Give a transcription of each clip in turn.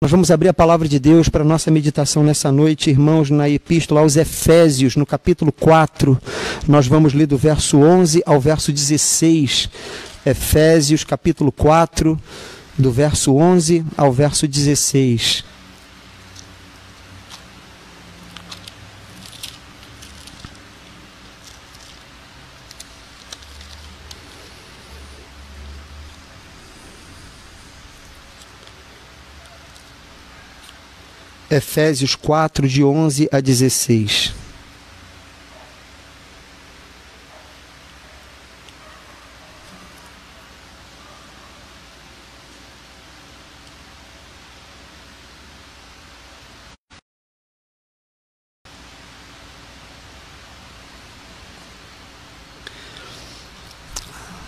Nós vamos abrir a palavra de Deus para a nossa meditação nessa noite, irmãos, na Epístola aos Efésios, no capítulo 4. Nós vamos ler do verso 11 ao verso 16. Efésios, capítulo 4, do verso 11 ao verso 16. Efésios 4, de 11 a 16.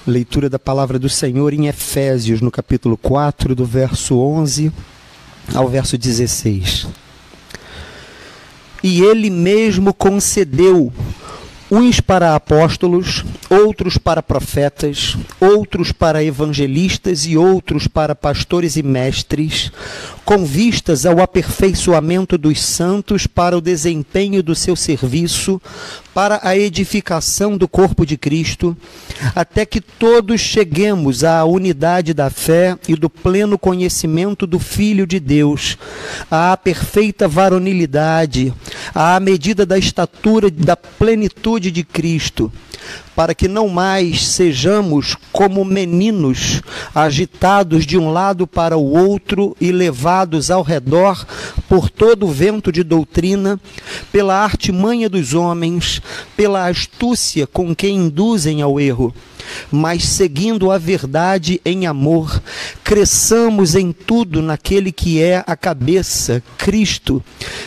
Leitura da palavra do Senhor em Efésios, no capítulo 4, do verso 11 ao verso 16. E ele mesmo concedeu uns para apóstolos, outros para profetas, outros para evangelistas e outros para pastores e mestres, com vistas ao aperfeiçoamento dos santos para o desempenho do seu serviço, para a edificação do corpo de Cristo, até que todos cheguemos à unidade da fé e do pleno conhecimento do Filho de Deus, à perfeita varonilidade, à medida da estatura da plenitude de Cristo, para que não mais sejamos como meninos, agitados de um lado para o outro e levados ao redor por todo o vento de doutrina, pela artimanha dos homens, pela astúcia com que induzem ao erro, mas seguindo a verdade em amor, cresçamos em tudo naquele que é a cabeça, Cristo,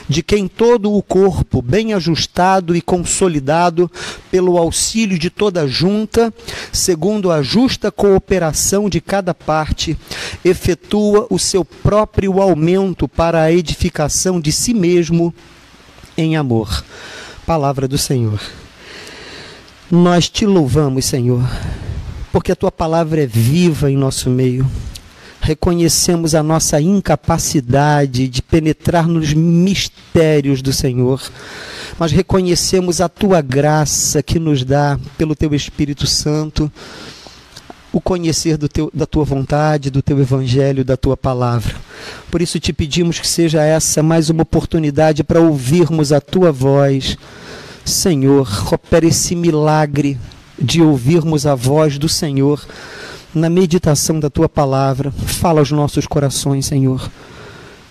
de quem todo o corpo, bem ajustado e consolidado pelo auxílio de toda junta, segundo a justa cooperação de cada parte, efetua o seu próprio aumento para a edificação de si mesmo em amor. Palavra do Senhor. Nós te louvamos, Senhor, porque a tua palavra é viva em nosso meio. Reconhecemos a nossa incapacidade de penetrar nos mistérios do Senhor, mas reconhecemos a tua graça que nos dá, pelo teu Espírito Santo, o conhecer da tua vontade, do teu evangelho, da tua palavra. Por isso te pedimos que seja essa mais uma oportunidade para ouvirmos a tua voz. Senhor, opera esse milagre de ouvirmos a voz do Senhor na meditação da tua palavra. Fala aos nossos corações, Senhor.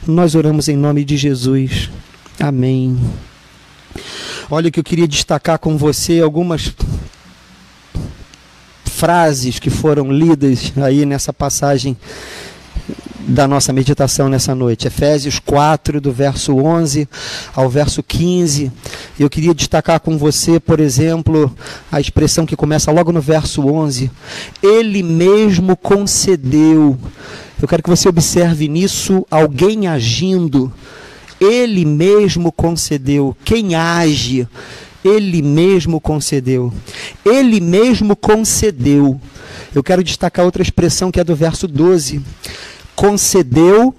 Nós oramos em nome de Jesus. Amém. Olha, que eu queria destacar com você algumas frases que foram lidas aí nessa passagem da nossa meditação nessa noite. Efésios 4, do verso 11 ao verso 15. Eu queria destacar com você, por exemplo, a expressão que começa logo no verso 11. Ele mesmo concedeu. Eu quero que você observe nisso alguém agindo. Ele mesmo concedeu. Quem age? Ele mesmo concedeu. Ele mesmo concedeu. Eu quero destacar outra expressão que é do verso 12. Concedeu,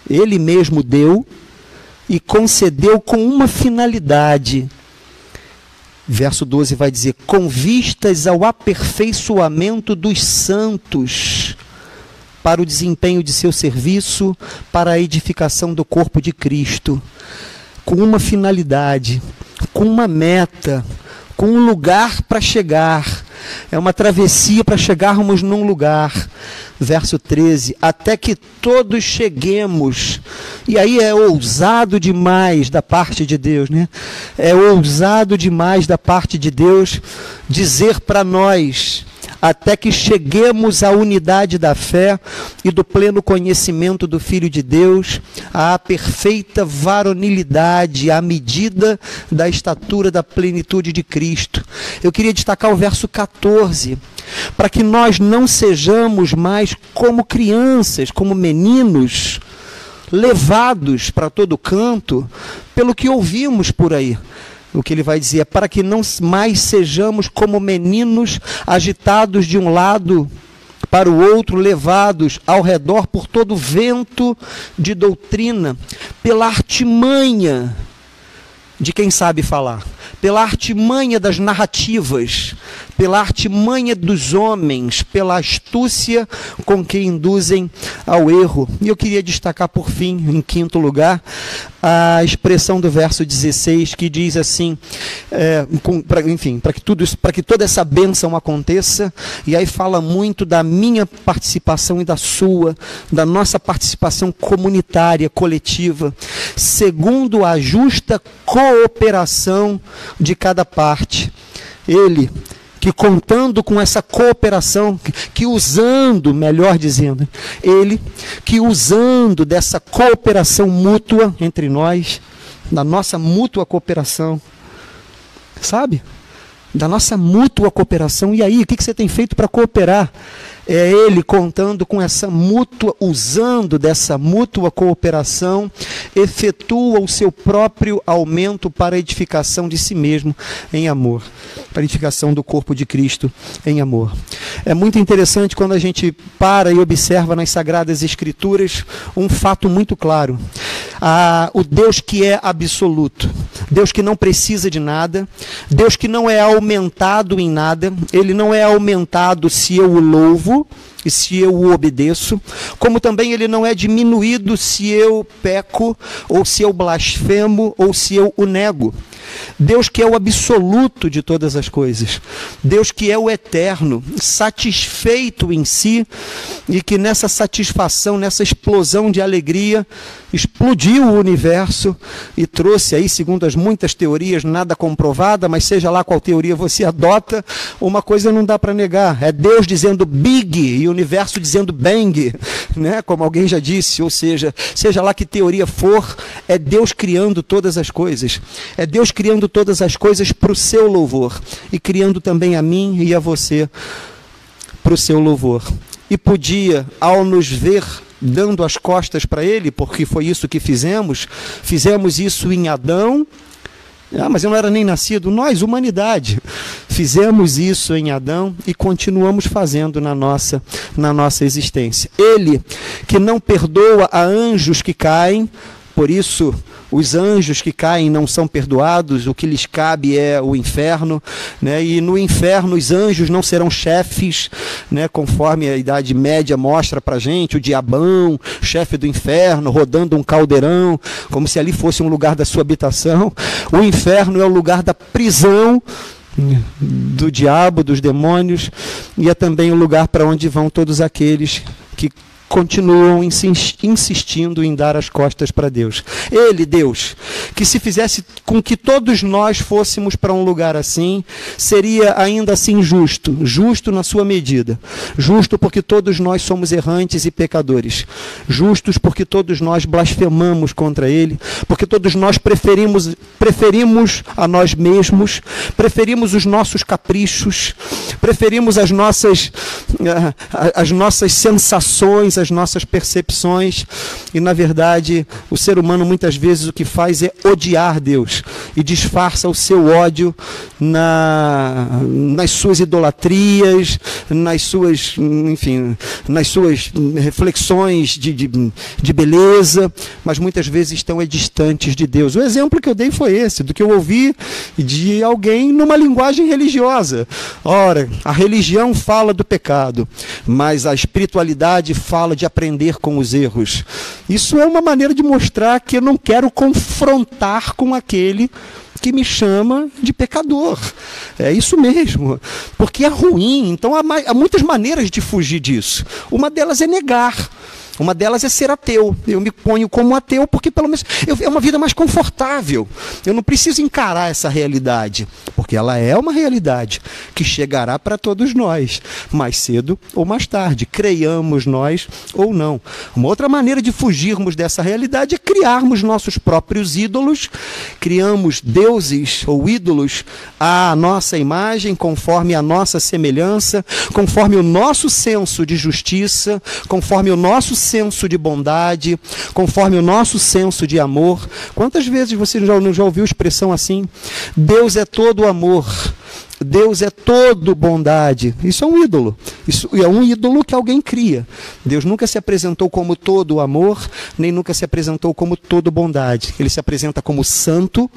ele mesmo deu, e concedeu com uma finalidade. Verso 12 vai dizer, com vistas ao aperfeiçoamento dos santos, para o desempenho de seu serviço, para a edificação do corpo de Cristo. Com uma finalidade, com uma meta, com um lugar para chegar. É uma travessia para chegarmos num lugar. Verso 13, até que todos cheguemos. E aí é ousado demais da parte de Deus, né? É ousado demais da parte de Deus dizer para nós, até que cheguemos à unidade da fé e do pleno conhecimento do Filho de Deus, à perfeita varonilidade, à medida da estatura da plenitude de Cristo. Eu queria destacar o verso 14, para que nós não sejamos mais como crianças, como meninos, levados para todo canto pelo que ouvimos por aí. O que ele vai dizer é para que não mais sejamos como meninos agitados de um lado para o outro, levados ao redor por todo vento de doutrina, pela artimanha de quem sabe falar, pela artimanha das narrativas, pela artimanha dos homens, pela astúcia com que induzem ao erro. E eu queria destacar por fim, em quinto lugar, a expressão do verso 16, que diz assim, para que toda essa bênção aconteça, e aí fala muito da minha participação e da sua, da nossa participação comunitária, coletiva, segundo a justa cooperação de cada parte. Ele que, contando com essa cooperação, que usando, melhor dizendo, ele que usando dessa cooperação mútua entre nós, da nossa mútua cooperação, sabe? Da nossa mútua cooperação. E aí, o que você tem feito para cooperar? É ele contando com essa mútua, usando dessa mútua cooperação, efetua o seu próprio aumento para a edificação de si mesmo em amor, para a edificação do corpo de Cristo em amor. É muito interessante quando a gente para e observa nas Sagradas Escrituras um fato muito claro. O Deus que é absoluto, Deus que não precisa de nada, Deus que não é aumentado em nada, ele não é aumentado se eu o louvo e se eu o obedeço, como também ele não é diminuído se eu peco, ou se eu blasfemo, ou se eu o nego. Deus que é o absoluto de todas as coisas, Deus que é o eterno, satisfeito em si, e que nessa satisfação, nessa explosão de alegria, explodiu o universo e trouxe aí, segundo as muitas teorias, nada comprovada, mas seja lá qual teoria você adota, uma coisa não dá para negar, é Deus dizendo big e o universo dizendo bang, né? Como alguém já disse, ou seja lá que teoria for, é Deus criando todas as coisas, é Deus criando todas as coisas para o seu louvor, e criando também a mim e a você para o seu louvor. E podia, ao nos ver dando as costas para ele, porque foi isso que fizemos isso em Adão, mas eu não era nem nascido, nós, humanidade, fizemos isso em Adão e continuamos fazendo na nossa existência. Ele que não perdoa a anjos que caem, por isso os anjos que caem não são perdoados, o que lhes cabe é o inferno, né? E no inferno os anjos não serão chefes, né? Conforme a Idade Média mostra para a gente, o diabão, chefe do inferno, rodando um caldeirão, como se ali fosse um lugar da sua habitação. O inferno é o lugar da prisão do diabo, dos demônios, e é também o lugar para onde vão todos aqueles que continuam insistindo em dar as costas para Deus. Ele, Deus, que se fizesse com que todos nós fôssemos para um lugar assim, seria ainda assim justo na sua medida. Justo porque todos nós somos errantes e pecadores. Justos porque todos nós blasfemamos contra Ele, porque todos nós preferimos a nós mesmos, preferimos os nossos caprichos, preferimos as nossas sensações, as nossas percepções, e na verdade o ser humano muitas vezes o que faz é odiar Deus e disfarça o seu ódio nas suas idolatrias, nas suas reflexões de beleza, mas muitas vezes estão distantes de Deus. O exemplo que eu dei foi esse, do que eu ouvi de alguém numa linguagem religiosa. Ora, a religião fala do pecado, mas a espiritualidade fala de aprender com os erros. Isso é uma maneira de mostrar que eu não quero confrontar com aquele que me chama de pecador. É isso mesmo, porque é ruim. Então há muitas maneiras de fugir disso. Uma delas é negar. Uma delas é ser ateu. Eu me ponho como ateu porque pelo menos é uma vida mais confortável. Eu não preciso encarar essa realidade, porque ela é uma realidade que chegará para todos nós, mais cedo ou mais tarde, creiamos nós ou não. Uma outra maneira de fugirmos dessa realidade é criarmos nossos próprios ídolos, criamos deuses ou ídolos à nossa imagem, conforme a nossa semelhança, conforme o nosso senso de justiça, conforme o nosso senso de bondade, conforme o nosso senso de amor. Quantas vezes você já ouviu expressão assim? Deus é todo amor. Deus é todo bondade. Isso é um ídolo. Isso é um ídolo que alguém cria. Deus nunca se apresentou como todo amor, nem nunca se apresentou como todo bondade. Ele se apresenta como santo,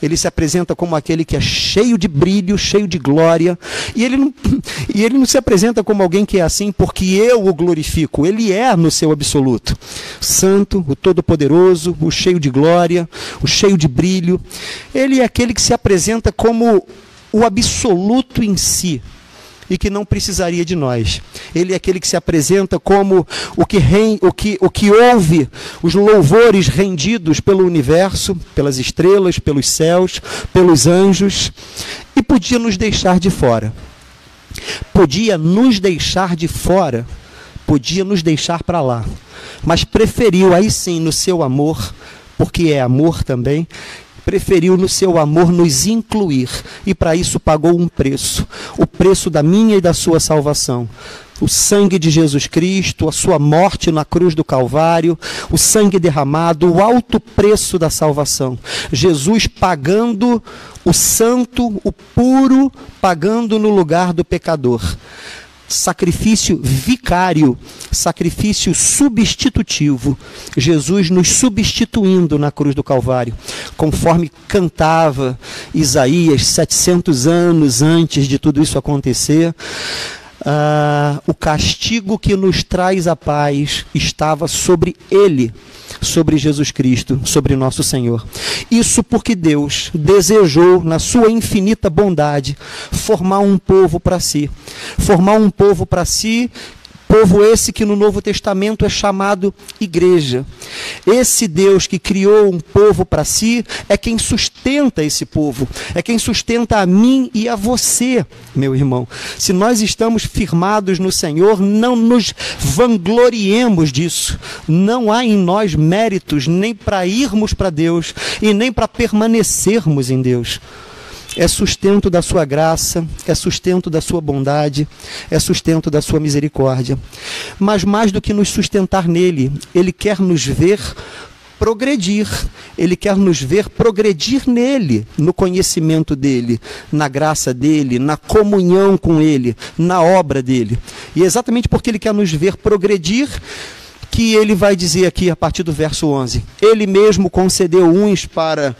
ele se apresenta como aquele que é cheio de brilho, cheio de glória. E ele não se apresenta como alguém que é assim porque eu o glorifico. Ele é no seu absoluto. Santo, o todo-poderoso, o cheio de glória, o cheio de brilho. Ele é aquele que se apresenta como o absoluto em si, e que não precisaria de nós. Ele é aquele que se apresenta como o que ouve os louvores rendidos pelo universo, pelas estrelas, pelos céus, pelos anjos, e podia nos deixar de fora. Podia nos deixar de fora, podia nos deixar para lá, mas preferiu, aí sim, no seu amor, porque é amor também, preferiu no seu amor nos incluir, e para isso pagou um preço, o preço da minha e da sua salvação. O sangue de Jesus Cristo, a sua morte na cruz do Calvário, o sangue derramado, o alto preço da salvação. Jesus pagando o santo, o puro, pagando no lugar do pecador. Sacrifício vicário, sacrifício substitutivo. Jesus nos substituindo na cruz do Calvário, conforme cantava Isaías 700 anos antes de tudo isso acontecer. O castigo que nos traz a paz estava sobre ele, sobre Jesus Cristo, sobre nosso Senhor. Isso porque Deus desejou, na sua infinita bondade, formar um povo para si. Formar um povo para si, povo esse que no Novo Testamento é chamado igreja. Esse Deus que criou um povo para si é quem sustenta esse povo, é quem sustenta a mim e a você, meu irmão. Se nós estamos firmados no Senhor, não nos vangloriemos disso. Não há em nós méritos nem para irmos para Deus e nem para permanecermos em Deus. É sustento da sua graça, é sustento da sua bondade, é sustento da sua misericórdia. Mas mais do que nos sustentar nele, ele quer nos ver progredir. Ele quer nos ver progredir nele, no conhecimento dele, na graça dele, na comunhão com ele, na obra dele. E é exatamente porque ele quer nos ver progredir que ele vai dizer aqui a partir do verso 11. Ele mesmo concedeu uns para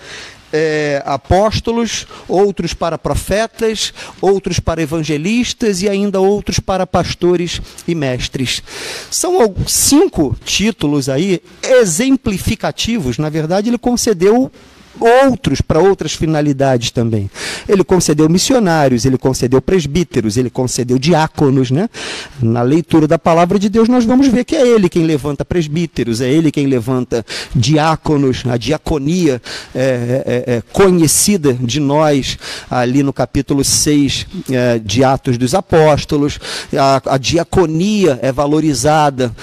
apóstolos, outros para profetas, outros para evangelistas e ainda outros para pastores e mestres. São 5 títulos aí exemplificativos. Na verdade, ele concedeu outros para outras finalidades também. Ele concedeu missionários, ele concedeu presbíteros, ele concedeu diáconos, né? Na leitura da palavra de Deus nós vamos ver que é ele quem levanta presbíteros, é ele quem levanta diáconos. A diaconia conhecida de nós ali no capítulo 6 de Atos dos Apóstolos. A diaconia é valorizada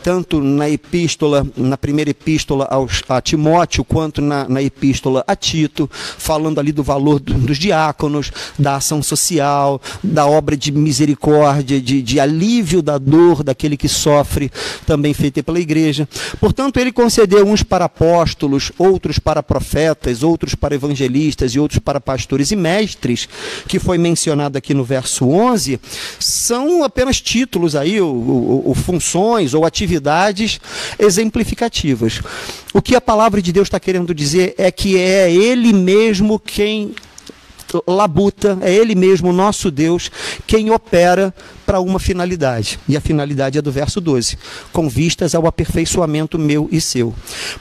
tanto na primeira epístola a Timóteo, quanto na epístola a Tito, falando ali do valor dos diáconos, da ação social, da obra de misericórdia, de alívio da dor daquele que sofre, também feita pela igreja. Portanto, ele concedeu uns para apóstolos, outros para profetas, outros para evangelistas e outros para pastores e mestres, que foi mencionado aqui no verso 11, são apenas títulos aí, ou funções, ou atividades exemplificativas. O que a palavra de Deus está querendo dizer é que é ele mesmo quem labuta, é ele mesmo, nosso Deus, quem opera para uma finalidade. E a finalidade é do verso 12, com vistas ao aperfeiçoamento meu e seu.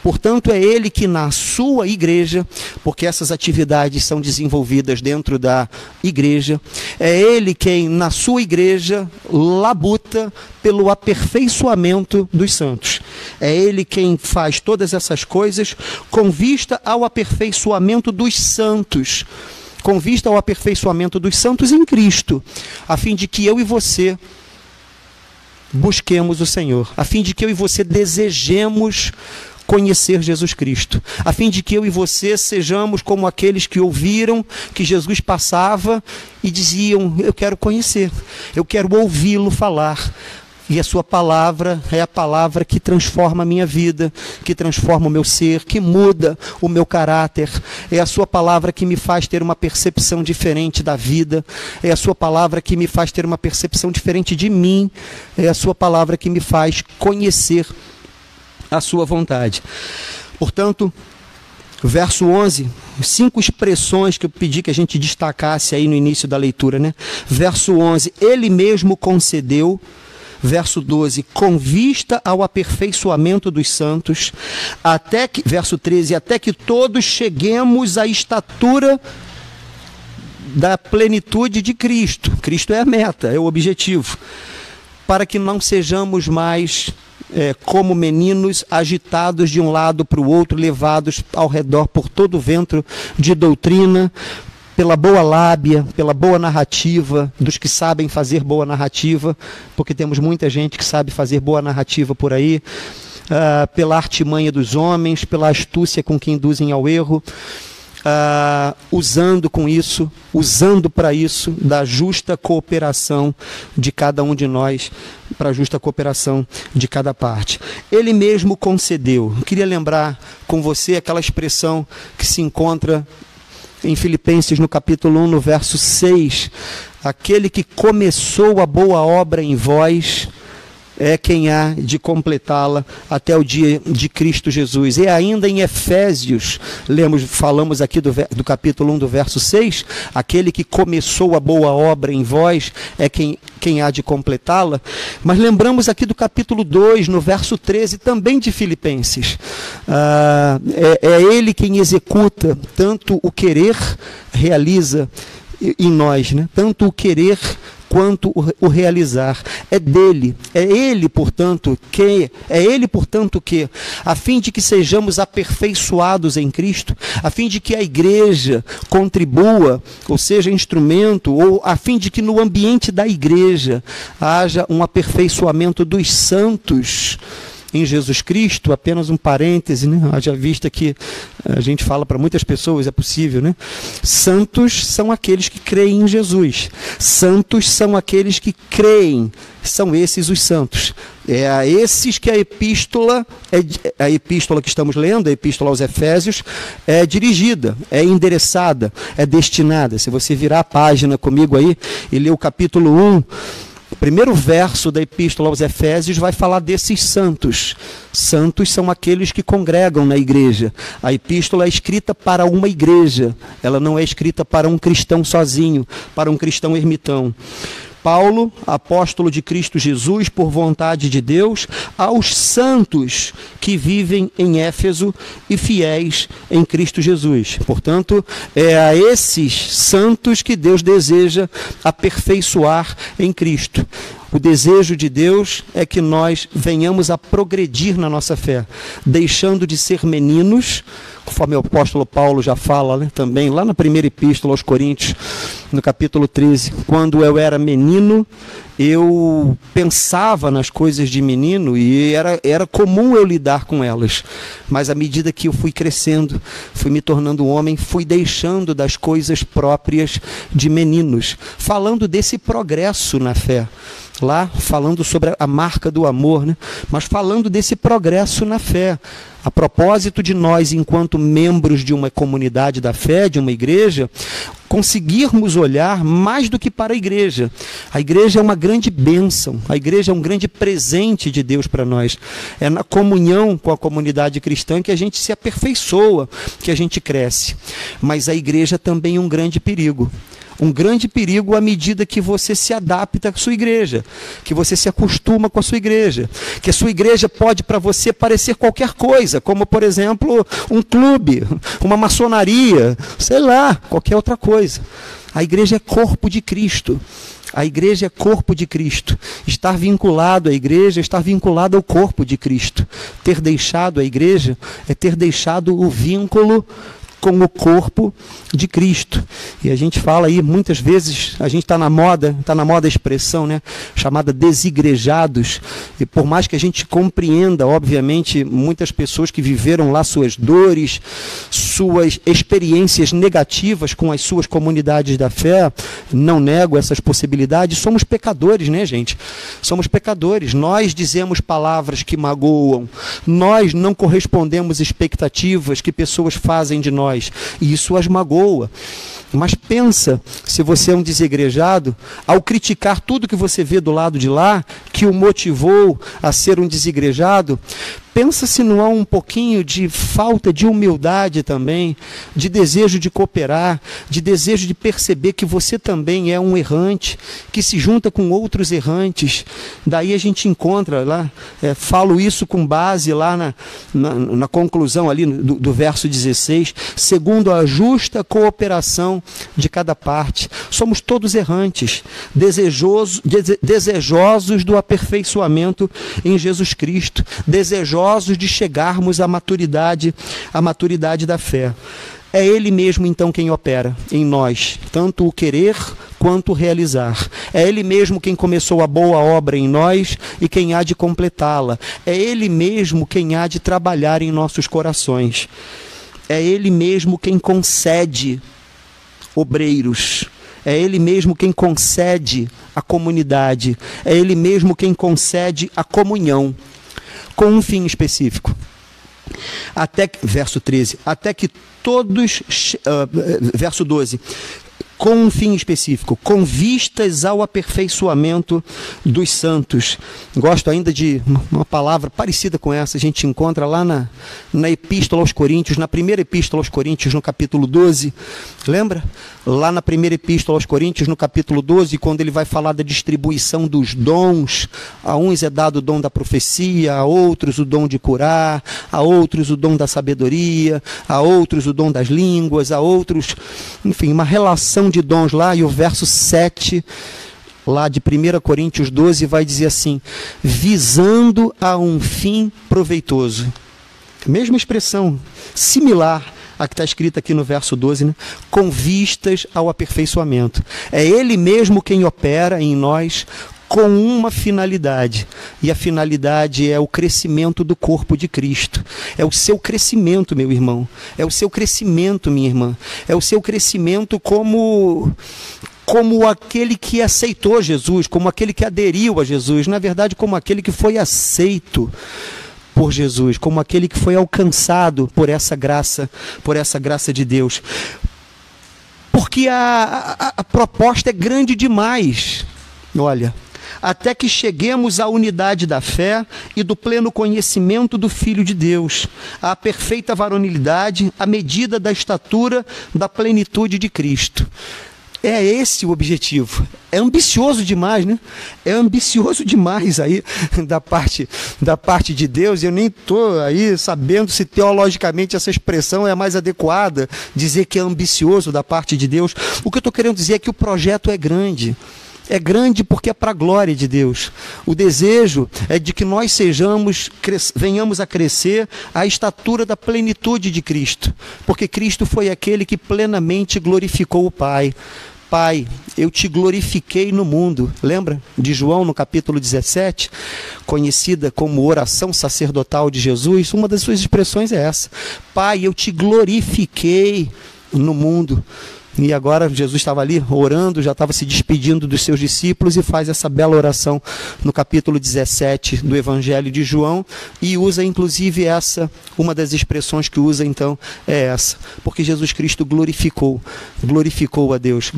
Portanto, é ele que na sua igreja, porque essas atividades são desenvolvidas dentro da igreja, é ele quem na sua igreja labuta pelo aperfeiçoamento dos santos. É ele quem faz todas essas coisas com vista ao aperfeiçoamento dos santos, com vista ao aperfeiçoamento dos santos em Cristo, a fim de que eu e você busquemos o Senhor, a fim de que eu e você desejemos conhecer Jesus Cristo, a fim de que eu e você sejamos como aqueles que ouviram que Jesus passava e diziam: eu quero conhecer, eu quero ouvi-lo falar. E a sua palavra é a palavra que transforma a minha vida, que transforma o meu ser, que muda o meu caráter. É a sua palavra que me faz ter uma percepção diferente da vida. É a sua palavra que me faz ter uma percepção diferente de mim. É a sua palavra que me faz conhecer a sua vontade. Portanto, verso 11, 5 expressões que eu pedi que a gente destacasse aí no início da leitura, né? Verso 11, ele mesmo concedeu. Verso 12, com vista ao aperfeiçoamento dos santos, verso 13, até que todos cheguemos à estatura da plenitude de Cristo. Cristo é a meta, é o objetivo. Para que não sejamos mais como meninos agitados de um lado para o outro, levados ao redor por todo o vento de doutrina, pela boa lábia, pela boa narrativa, dos que sabem fazer boa narrativa, porque temos muita gente que sabe fazer boa narrativa por aí, pela artimanha dos homens, pela astúcia com que induzem ao erro, usando para isso, da justa cooperação de cada um de nós, para a justa cooperação de cada parte. Ele mesmo concedeu. Eu queria lembrar com você aquela expressão que se encontra em Filipenses, no capítulo 1, no verso 6, aquele que começou a boa obra em vós é quem há de completá-la até o dia de Cristo Jesus. E ainda em Efésios, falamos aqui do capítulo 1, do verso 6, aquele que começou a boa obra em vós é quem há de completá-la. Mas lembramos aqui do capítulo 2, no verso 13, também de Filipenses. É ele quem executa, tanto o querer realiza em nós, né? Tanto o querer quanto o realizar. É dele, é ele, portanto, que, a fim de que sejamos aperfeiçoados em Cristo, a fim de que a igreja contribua, ou seja, instrumento, ou a fim de que no ambiente da igreja haja um aperfeiçoamento dos santos em Jesus Cristo. Apenas um parêntese, né? Haja vista que a gente fala para muitas pessoas, é possível, né? Santos são aqueles que creem em Jesus. Santos são aqueles que creem. São esses os santos. É a esses que a epístola que estamos lendo, a epístola aos Efésios, é dirigida, é endereçada, é destinada. Se você virar a página comigo aí e ler o capítulo 1, o primeiro verso da epístola aos Efésios vai falar desses santos. Santos são aqueles que congregam na igreja. A epístola é escrita para uma igreja. Ela não é escrita para um cristão sozinho, para um cristão ermitão. Paulo, apóstolo de Cristo Jesus, por vontade de Deus, aos santos que vivem em Éfeso e fiéis em Cristo Jesus. Portanto, é a esses santos que Deus deseja aperfeiçoar em Cristo. O desejo de Deus é que nós venhamos a progredir na nossa fé, deixando de ser meninos, conforme o apóstolo Paulo já fala, né, também, lá na primeira epístola aos Coríntios, no capítulo 13, quando eu era menino, eu pensava nas coisas de menino e era comum eu lidar com elas, mas à medida que eu fui crescendo, fui me tornando um homem, fui deixando das coisas próprias de meninos, falando desse progresso na fé, lá falando sobre a marca do amor, né? Mas falando desse progresso na fé, a propósito de nós, enquanto membros de uma comunidade da fé, de uma igreja, conseguirmos olhar mais do que para a igreja. A igreja é uma grande bênção, a igreja é um grande presente de Deus para nós. É na comunhão com a comunidade cristã que a gente se aperfeiçoa, que a gente cresce. Mas a igreja também é um grande perigo. Um grande perigo à medida que você se adapta à sua igreja, que você se acostuma com a sua igreja, que a sua igreja pode para você parecer qualquer coisa, como por exemplo um clube, uma maçonaria, sei lá, qualquer outra coisa. A igreja é corpo de Cristo. A igreja é corpo de Cristo. Estar vinculado à igreja é estar vinculado ao corpo de Cristo. Ter deixado a igreja é ter deixado o vínculo com o corpo de Cristo. E a gente fala aí, muitas vezes, a gente está na moda a expressão, né, chamada desigrejados, e por mais que a gente compreenda, obviamente, muitas pessoas que viveram lá suas dores, suas experiências negativas com as suas comunidades da fé, não nego essas possibilidades, somos pecadores, né, gente? Somos pecadores, nós dizemos palavras que magoam, nós não correspondemos expectativas que pessoas fazem de nós, e isso as magoa. Mas pensa, se você é um desigrejado, ao criticar tudo que você vê do lado de lá, que o motivou a ser um desigrejado, pensa se não há um pouquinho de falta de humildade também, de desejo de cooperar, de desejo de perceber que você também é um errante, que se junta com outros errantes. Daí a gente encontra lá, falo isso com base lá na conclusão ali do verso 16, segundo a justa cooperação de cada parte. Somos todos errantes, desejosos do aperfeiçoamento em Jesus Cristo, desejosos de chegarmos à maturidade da fé. É Ele mesmo, então, quem opera em nós, tanto o querer quanto o realizar. É Ele mesmo quem começou a boa obra em nós e quem há de completá-la. É Ele mesmo quem há de trabalhar em nossos corações. É Ele mesmo quem concede obreiros. É Ele mesmo quem concede a comunidade. É Ele mesmo quem concede a comunhão, com um fim específico. Verso 13, até que todos, verso 12, com um fim específico, com vistas ao aperfeiçoamento dos santos. Gosto ainda de uma palavra parecida com essa, a gente encontra lá na Epístola aos Coríntios, na primeira Epístola aos Coríntios, no capítulo 12, lembra? Lá na primeira Epístola aos Coríntios, no capítulo 12, quando ele vai falar da distribuição dos dons, a uns é dado o dom da profecia, a outros o dom de curar, a outros o dom da sabedoria, a outros o dom das línguas, a outros, enfim, uma relação de dons lá, e o verso 7 lá de 1 Coríntios 12 vai dizer assim, visando a um fim proveitoso. Mesma expressão, similar à que está escrita aqui no verso 12, né? Com vistas ao aperfeiçoamento. É Ele mesmo quem opera em nós com uma finalidade, e a finalidade é o crescimento do corpo de Cristo. É o seu crescimento, meu irmão, é o seu crescimento, minha irmã, é o seu crescimento como aquele que aceitou Jesus, como aquele que aderiu a Jesus, na verdade como aquele que foi aceito por Jesus, como aquele que foi alcançado por essa graça de Deus. Porque a proposta é grande demais, olha, até que cheguemos à unidade da fé e do pleno conhecimento do Filho de Deus, à perfeita varonilidade, à medida da estatura da plenitude de Cristo. É esse o objetivo. É ambicioso demais, né? É ambicioso demais aí da parte de Deus. Eu nem estou aí sabendo se teologicamente essa expressão é a mais adequada, dizer que é ambicioso da parte de Deus. O que eu estou querendo dizer é que o projeto é grande. É grande porque é para a glória de Deus. O desejo é de que nós venhamos a crescer à estatura da plenitude de Cristo. Porque Cristo foi aquele que plenamente glorificou o Pai. Pai, eu te glorifiquei no mundo. Lembra de João no capítulo 17? Conhecida como oração sacerdotal de Jesus. Uma das suas expressões é essa. Pai, eu te glorifiquei no mundo. E agora Jesus estava ali orando, já estava se despedindo dos seus discípulos e faz essa bela oração no capítulo 17 do Evangelho de João e usa inclusive uma das expressões que usa então é essa, porque Jesus Cristo glorificou a Deus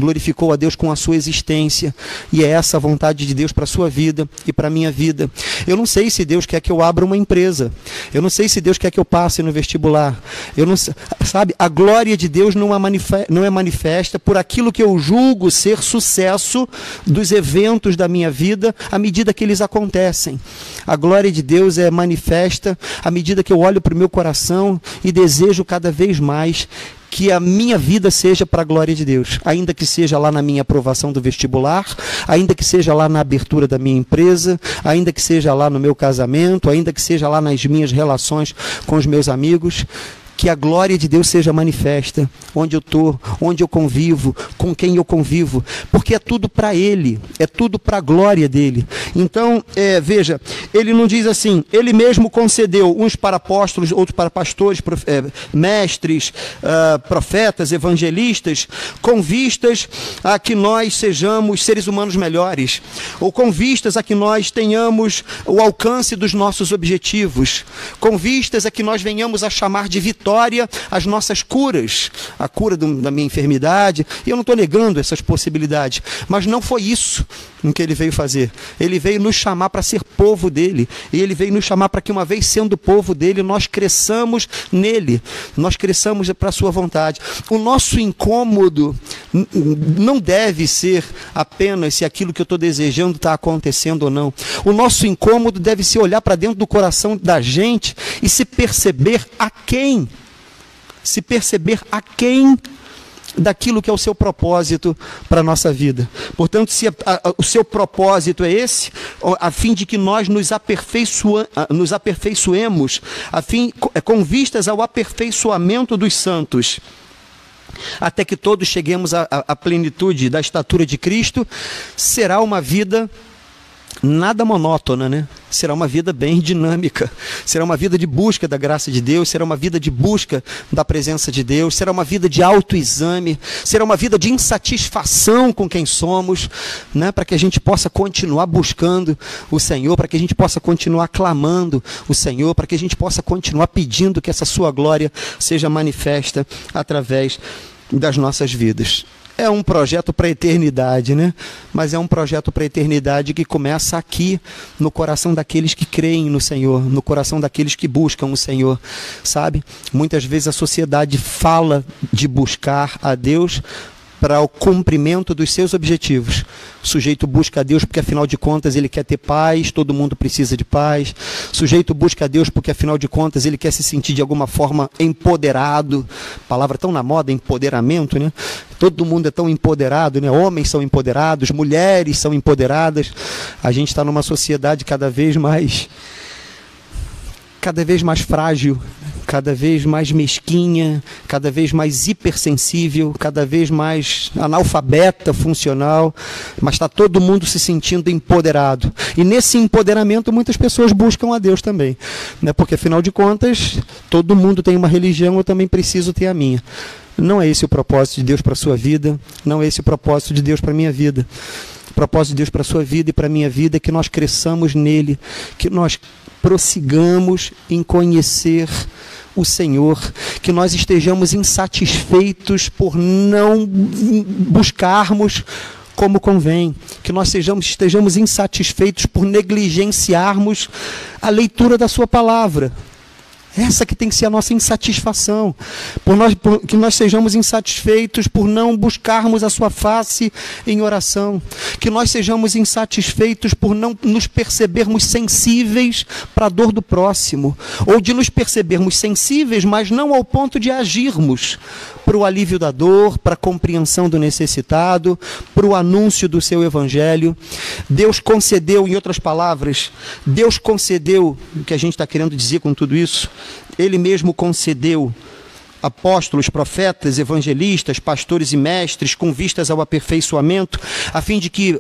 com a sua existência, e é essa a vontade de Deus para a sua vida e para a minha vida. Eu não sei se Deus quer que eu abra uma empresa, eu não sei se Deus quer que eu passe no vestibular, eu não sabe, a glória de Deus não é manifesta por aquilo que eu julgo ser sucesso dos eventos da minha vida à medida que eles acontecem. A glória de Deus é manifesta à medida que eu olho para o meu coração e desejo cada vez mais que a minha vida seja para a glória de Deus, ainda que seja lá na minha aprovação do vestibular, ainda que seja lá na abertura da minha empresa, ainda que seja lá no meu casamento, ainda que seja lá nas minhas relações com os meus amigos. que a glória de Deus seja manifesta onde eu estou, onde eu convivo, com quem eu convivo, porque é tudo para Ele, é tudo para a glória dEle. Então, veja, ele não diz assim, Ele mesmo concedeu uns para apóstolos, outros para pastores, mestres, profetas, evangelistas, com vistas a que nós sejamos seres humanos melhores, ou com vistas a que nós tenhamos o alcance dos nossos objetivos, com vistas a que nós venhamos a chamar de vitória as nossas curas, a cura da minha enfermidade, e eu não estou negando essas possibilidades, mas não foi isso o que Ele veio fazer. Ele veio nos chamar para ser povo dEle, e Ele veio nos chamar para que, uma vez sendo povo dEle, nós cresçamos nele, nós cresçamos para a sua vontade. O nosso incômodo não deve ser apenas se aquilo que eu estou desejando está acontecendo ou não. O nosso incômodo deve ser olhar para dentro do coração da gente e se perceber aquém daquilo que é o seu propósito para a nossa vida. Portanto, se o seu propósito é esse, a fim de que nós nos aperfeiçoemos, com vistas ao aperfeiçoamento dos santos, até que todos cheguemos à plenitude da estatura de Cristo, será uma vida nada monótona, né? Será uma vida bem dinâmica, será uma vida de busca da graça de Deus, será uma vida de busca da presença de Deus, será uma vida de autoexame, será uma vida de insatisfação com quem somos, né? Para que a gente possa continuar buscando o Senhor, para que a gente possa continuar clamando o Senhor, para que a gente possa continuar pedindo que essa sua glória seja manifesta através das nossas vidas. É um projeto para a eternidade, né? Mas é um projeto para a eternidade que começa aqui, no coração daqueles que creem no Senhor, no coração daqueles que buscam o Senhor, sabe? Muitas vezes a sociedade fala de buscar a Deus para o cumprimento dos seus objetivos. O sujeito busca a Deus porque, afinal de contas, ele quer ter paz, todo mundo precisa de paz. O sujeito busca a Deus porque, afinal de contas, ele quer se sentir de alguma forma empoderado. Palavra tão na moda, empoderamento, né? Todo mundo é tão empoderado, né? Homens são empoderados, mulheres são empoderadas. A gente está numa sociedade cada vez mais frágil, cada vez mais mesquinha, cada vez mais hipersensível, cada vez mais analfabeta funcional, mas está todo mundo se sentindo empoderado. E nesse empoderamento muitas pessoas buscam a Deus também, né? Porque, afinal de contas, todo mundo tem uma religião, eu também preciso ter a minha. Não é esse o propósito de Deus para a sua vida, não é esse o propósito de Deus para a minha vida. O propósito de Deus para a sua vida e para a minha vida é que nós cresçamos nele, que nós prossigamos em conhecer o Senhor, que nós estejamos insatisfeitos por não buscarmos como convém, que nós estejamos insatisfeitos por negligenciarmos a leitura da sua palavra. Essa que tem que ser a nossa insatisfação, que nós sejamos insatisfeitos por não buscarmos a sua face em oração, que nós sejamos insatisfeitos por não nos percebermos sensíveis para a dor do próximo, ou de nos percebermos sensíveis, mas não ao ponto de agirmos para o alívio da dor, para a compreensão do necessitado, para o anúncio do seu evangelho. Deus concedeu, em outras palavras, Deus concedeu, o que a gente está querendo dizer com tudo isso, Ele mesmo concedeu apóstolos, profetas, evangelistas, pastores e mestres, com vistas ao aperfeiçoamento, a fim de que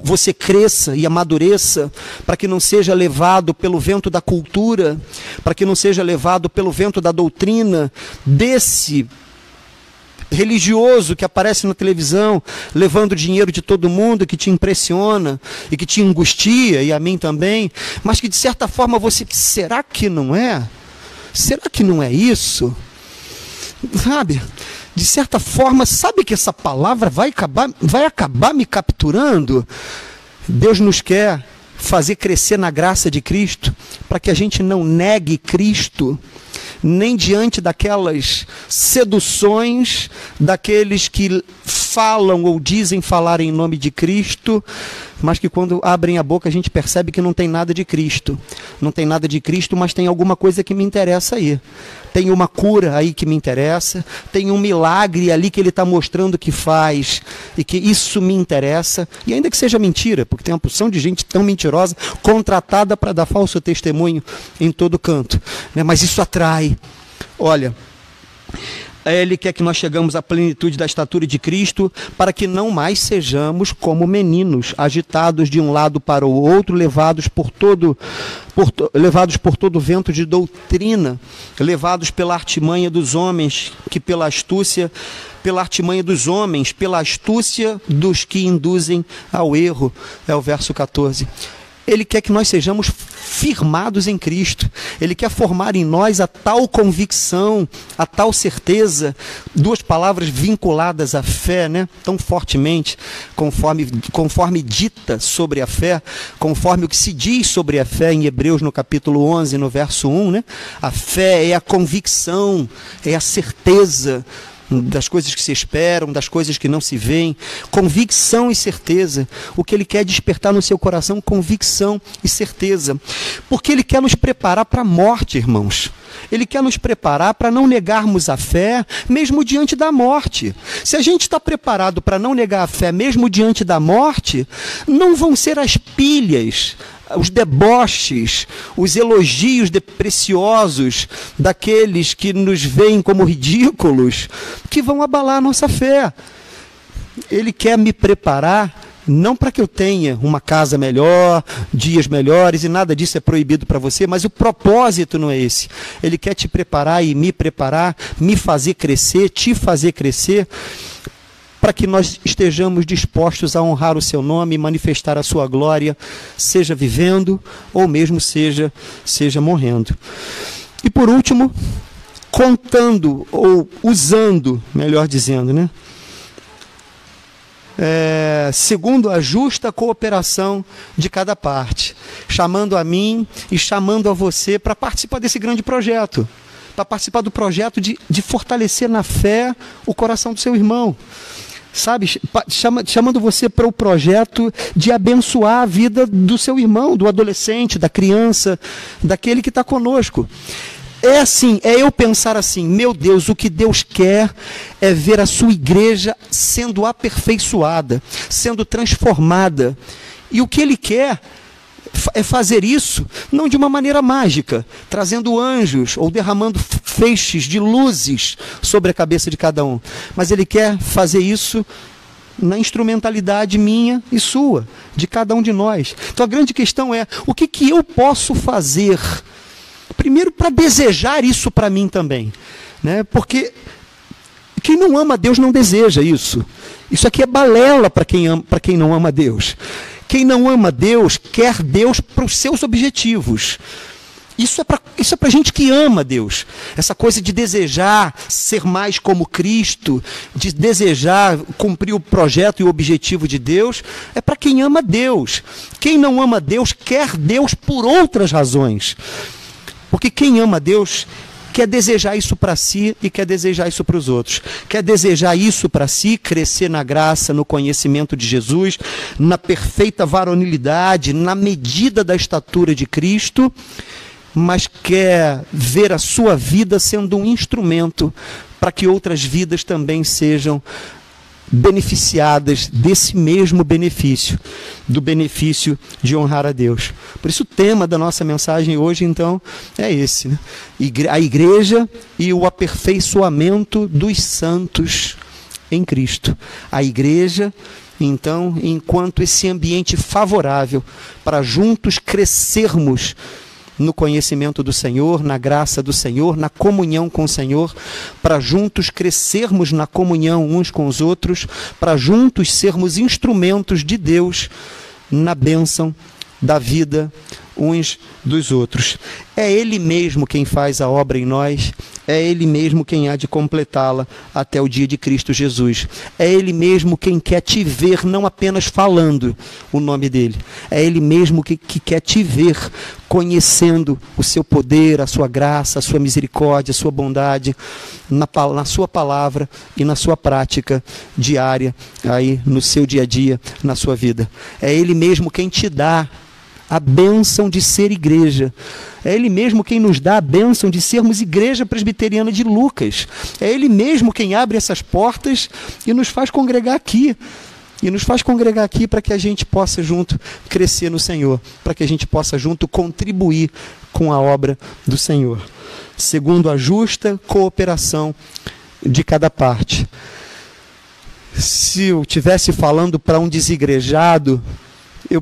você cresça e amadureça, para que não seja levado pelo vento da cultura, para que não seja levado pelo vento da doutrina desse religioso que aparece na televisão, levando dinheiro de todo mundo, que te impressiona e que te angustia, e a mim também, mas que de certa forma você, será que não é? Será que não é isso? Sabe? De certa forma, sabe que essa palavra vai acabar me capturando? Deus nos quer fazer crescer na graça de Cristo, para que a gente não negue Cristo, nem diante daquelas seduções daqueles que falam ou dizem falar em nome de Cristo, mas que quando abrem a boca a gente percebe que não tem nada de Cristo. Não tem nada de Cristo, mas tem alguma coisa que me interessa aí. Tem uma cura aí que me interessa, tem um milagre ali que ele está mostrando que faz, e que isso me interessa, e ainda que seja mentira, porque tem uma porção de gente tão mentirosa, contratada para dar falso testemunho em todo canto, né? Mas isso atrai. Olha, Ele quer que nós chegamos à plenitude da estatura de Cristo, para que não mais sejamos como meninos, agitados de um lado para o outro, levados por todo vento de doutrina, levados pela artimanha dos homens, pela astúcia dos que induzem ao erro. É o verso 14. Ele quer que nós sejamos firmados em Cristo. Ele quer formar em nós a tal convicção, a tal certeza, duas palavras vinculadas à fé, né? Tão fortemente, conforme dita sobre a fé, conforme o que se diz sobre a fé em Hebreus no capítulo 11, no verso 1, né? A fé é a convicção, é a certeza das coisas que se esperam, das coisas que não se veem, convicção e certeza. O que Ele quer despertar no seu coração, convicção e certeza, porque Ele quer nos preparar para a morte, irmãos. Ele quer nos preparar para não negarmos a fé, mesmo diante da morte. Se a gente está preparado para não negar a fé, mesmo diante da morte, não vão ser as pilhas, os deboches, os elogios preciosos daqueles que nos veem como ridículos, que vão abalar a nossa fé. Ele quer me preparar, não para que eu tenha uma casa melhor, dias melhores, e nada disso é proibido para você, mas o propósito não é esse. Ele quer te preparar e me preparar, me fazer crescer, te fazer crescer, para que nós estejamos dispostos a honrar o seu nome e manifestar a sua glória, seja vivendo ou mesmo seja morrendo. E por último, contando ou usando, melhor dizendo, né? Segundo a justa cooperação de cada parte, chamando a mim e chamando a você para participar desse grande projeto, para participar do projeto de fortalecer na fé o coração do seu irmão. Sabe, chamando você para o projeto de abençoar a vida do seu irmão, do adolescente, da criança, daquele que está conosco. É eu pensar assim, meu Deus, o que Deus quer é ver a sua igreja sendo aperfeiçoada, sendo transformada. E o que Ele quer é fazer isso, não de uma maneira mágica, trazendo anjos ou derramando feixes de luzes sobre a cabeça de cada um, mas Ele quer fazer isso na instrumentalidade minha e sua, de cada um de nós. Então a grande questão é, o que eu posso fazer, primeiro para desejar isso para mim também, né? Porque quem não ama Deus não deseja isso. Isso aqui é balela para quem não ama Deus. Quem não ama Deus, quer Deus para os seus objetivos. Isso é para gente que ama Deus. Essa coisa de desejar ser mais como Cristo, de desejar cumprir o projeto e o objetivo de Deus, é para quem ama Deus. Quem não ama Deus, quer Deus por outras razões. Porque quem ama Deus quer desejar isso para si e quer desejar isso para os outros. Quer desejar isso para si, crescer na graça, no conhecimento de Jesus, na perfeita varonilidade, na medida da estatura de Cristo, mas quer ver a sua vida sendo um instrumento para que outras vidas também sejam beneficiadas desse mesmo benefício, do benefício de honrar a Deus. Por isso o tema da nossa mensagem hoje, então, é esse, né? A igreja e o aperfeiçoamento dos santos em Cristo. A igreja, então, enquanto esse ambiente favorável para juntos crescermos no conhecimento do Senhor, na graça do Senhor, na comunhão com o Senhor, para juntos crescermos na comunhão uns com os outros, para juntos sermos instrumentos de Deus na bênção da vida uns dos outros. É Ele mesmo quem faz a obra em nós, é Ele mesmo quem há de completá-la até o dia de Cristo Jesus. É Ele mesmo quem quer te ver, não apenas falando o nome dEle. É Ele mesmo que quer te ver conhecendo o seu poder, a sua graça, a sua misericórdia, a sua bondade, na sua palavra e na sua prática diária, aí no seu dia a dia, na sua vida. É Ele mesmo quem te dá a bênção de ser igreja. É Ele mesmo quem nos dá a bênção de sermos igreja presbiteriana de Lucas. É Ele mesmo quem abre essas portas e nos faz congregar aqui. e nos faz congregar aqui para que a gente possa junto crescer no Senhor, para que a gente possa junto contribuir com a obra do Senhor, segundo a justa cooperação de cada parte. Se eu estivesse falando para um desigrejado, eu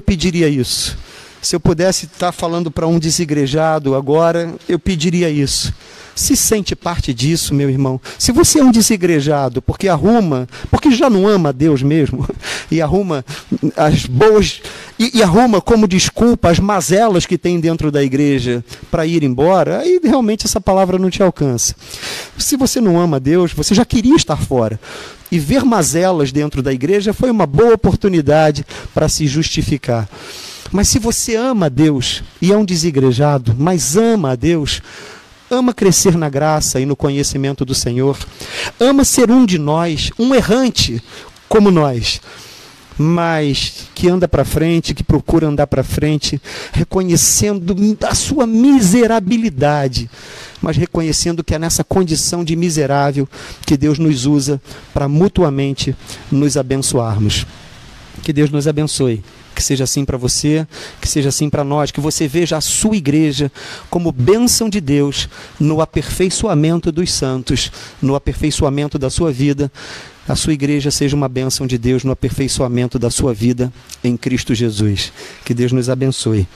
pediria isso. Se eu pudesse estar falando para um desigrejado agora, eu pediria isso. Se sente parte disso, meu irmão. Se você é um desigrejado, porque já não ama a Deus mesmo, e arruma as boas, e arruma como desculpa as mazelas que tem dentro da igreja para ir embora, aí realmente essa palavra não te alcança. Se você não ama a Deus, você já queria estar fora. E ver mazelas dentro da igreja foi uma boa oportunidade para se justificar. Mas se você ama a Deus e é um desigrejado, mas ama a Deus, ama crescer na graça e no conhecimento do Senhor, ama ser um de nós, um errante como nós, mas que anda para frente, que procura andar para frente, reconhecendo a sua miserabilidade, mas reconhecendo que é nessa condição de miserável que Deus nos usa para mutuamente nos abençoarmos. Que Deus nos abençoe. Que seja assim para você, que seja assim para nós, que você veja a sua igreja como bênção de Deus no aperfeiçoamento dos santos, no aperfeiçoamento da sua vida. A sua igreja seja uma bênção de Deus no aperfeiçoamento da sua vida em Cristo Jesus. Que Deus nos abençoe.